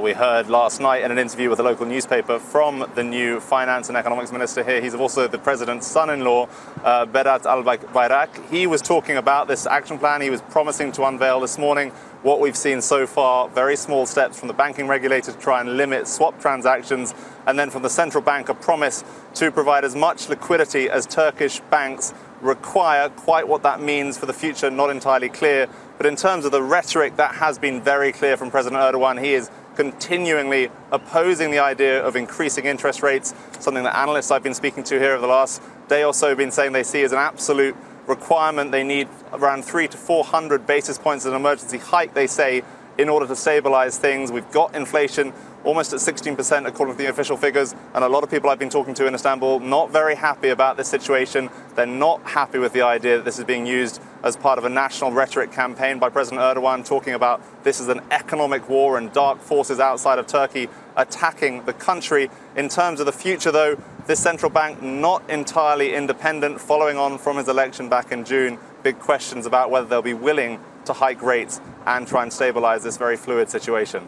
We heard last night in an interview with a local newspaper from the new finance and economics minister here. He's also the president's son-in-law, Berat Albayrak. He was talking about this action plan. He was promising to unveil this morning what we've seen so far, very small steps from the banking regulator to try and limit swap transactions, and then from the central bank, a promise to provide as much liquidity as Turkish banks require. Quite what that means for the future, not entirely clear. But in terms of the rhetoric, that has been very clear from President Erdogan. He is continually opposing the idea of increasing interest rates, something that analysts I've been speaking to here over the last day or so have been saying they see as an absolute requirement. They need around 300 to 400 basis points as an emergency hike, they say, in order to stabilize things. We've got inflation almost at 16% according to the official figures, and a lot of people I've been talking to in Istanbul not very happy about this situation. They're not happy with the idea that this is being used as part of a national rhetoric campaign by President Erdogan, talking about this is an economic war and dark forces outside of Turkey attacking the country. In terms of the future, though, this central bank not entirely independent, following on from his election back in June. Big questions about whether they'll be willing to hike rates and try and stabilize this very fluid situation.